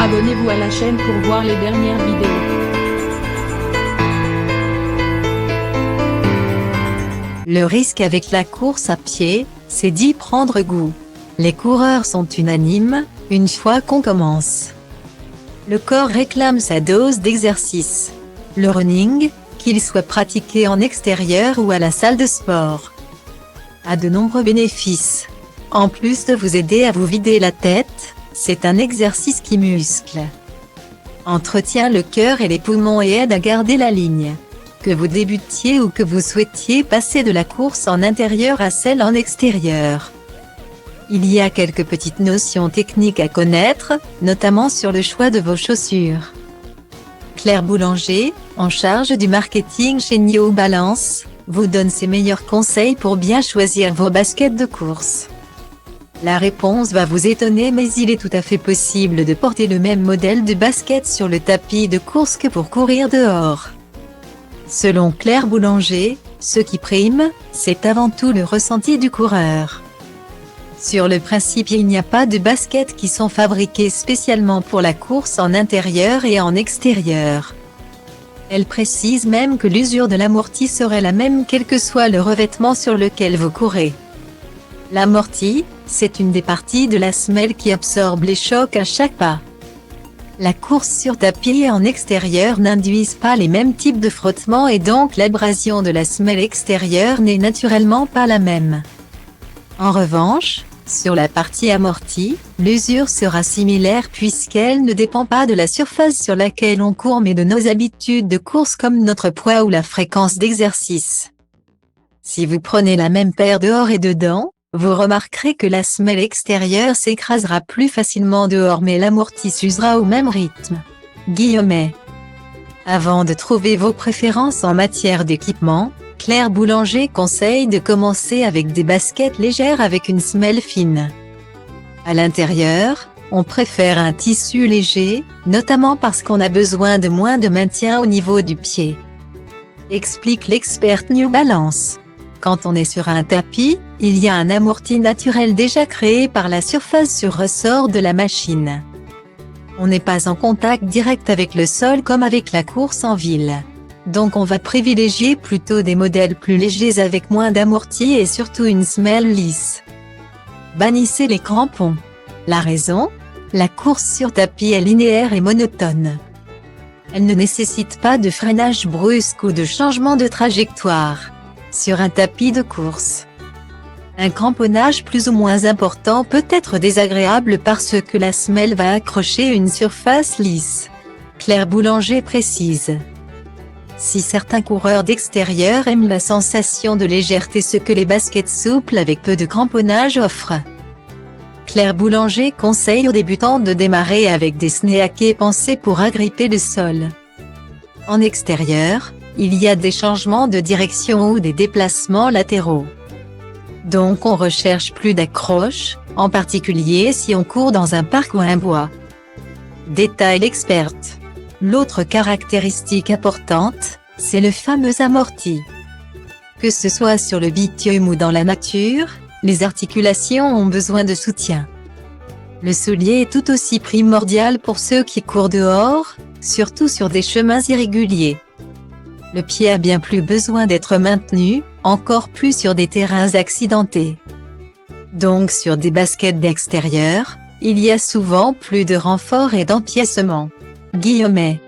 Abonnez-vous à la chaîne pour voir les dernières vidéos. Le risque avec la course à pied, c'est d'y prendre goût. Les coureurs sont unanimes, une fois qu'on commence. Le corps réclame sa dose d'exercice. Le running, qu'il soit pratiqué en extérieur ou à la salle de sport, a de nombreux bénéfices. En plus de vous aider à vous vider la tête, c'est un exercice qui muscle, entretient le cœur et les poumons et aide à garder la ligne. Que vous débutiez ou que vous souhaitiez passer de la course en intérieur à celle en extérieur, il y a quelques petites notions techniques à connaître, notamment sur le choix de vos chaussures. Claire Boulanger, en charge du marketing chez New Balance, vous donne ses meilleurs conseils pour bien choisir vos baskets de course. La réponse va vous étonner, mais il est tout à fait possible de porter le même modèle de basket sur le tapis de course que pour courir dehors. Selon Claire Boulanger, ce qui prime, c'est avant tout le ressenti du coureur. Sur le principe, il n'y a pas de baskets qui sont fabriquées spécialement pour la course en intérieur et en extérieur. Elle précise même que l'usure de l'amorti serait la même quel que soit le revêtement sur lequel vous courez. L'amorti, c'est une des parties de la semelle qui absorbe les chocs à chaque pas. La course sur tapis et en extérieur n'induisent pas les mêmes types de frottement et donc l'abrasion de la semelle extérieure n'est naturellement pas la même. En revanche, sur la partie amortie, l'usure sera similaire puisqu'elle ne dépend pas de la surface sur laquelle on court mais de nos habitudes de course comme notre poids ou la fréquence d'exercice. Si vous prenez la même paire dehors et dedans, vous remarquerez que la semelle extérieure s'écrasera plus facilement dehors mais l'amorti s'usera au même rythme. Guillemets. Avant de trouver vos préférences en matière d'équipement, Claire Boulanger conseille de commencer avec des baskets légères avec une semelle fine. À l'intérieur, on préfère un tissu léger, notamment parce qu'on a besoin de moins de maintien au niveau du pied, explique l'experte New Balance. Quand on est sur un tapis, il y a un amorti naturel déjà créé par la surface sur ressort de la machine. On n'est pas en contact direct avec le sol comme avec la course en ville. Donc on va privilégier plutôt des modèles plus légers avec moins d'amorti et surtout une semelle lisse. Bannissez les crampons. La raison ? La course sur tapis est linéaire et monotone. Elle ne nécessite pas de freinage brusque ou de changement de trajectoire. Sur un tapis de course, un cramponnage plus ou moins important peut être désagréable parce que la semelle va accrocher une surface lisse. Claire Boulanger précise. Si certains coureurs d'extérieur aiment la sensation de légèreté, ce que les baskets souples avec peu de cramponnage offrent, Claire Boulanger conseille aux débutants de démarrer avec des sneakers pensés pour agripper le sol. En extérieur, il y a des changements de direction ou des déplacements latéraux. Donc on recherche plus d'accroche, en particulier si on court dans un parc ou un bois. Détaille l'experte. L'autre caractéristique importante, c'est le fameux amorti. Que ce soit sur le bitume ou dans la nature, les articulations ont besoin de soutien. Le soulier est tout aussi primordial pour ceux qui courent dehors, surtout sur des chemins irréguliers. Le pied a bien plus besoin d'être maintenu, encore plus sur des terrains accidentés. Donc sur des baskets d'extérieur, il y a souvent plus de renfort et d'empiècement. Guillemets.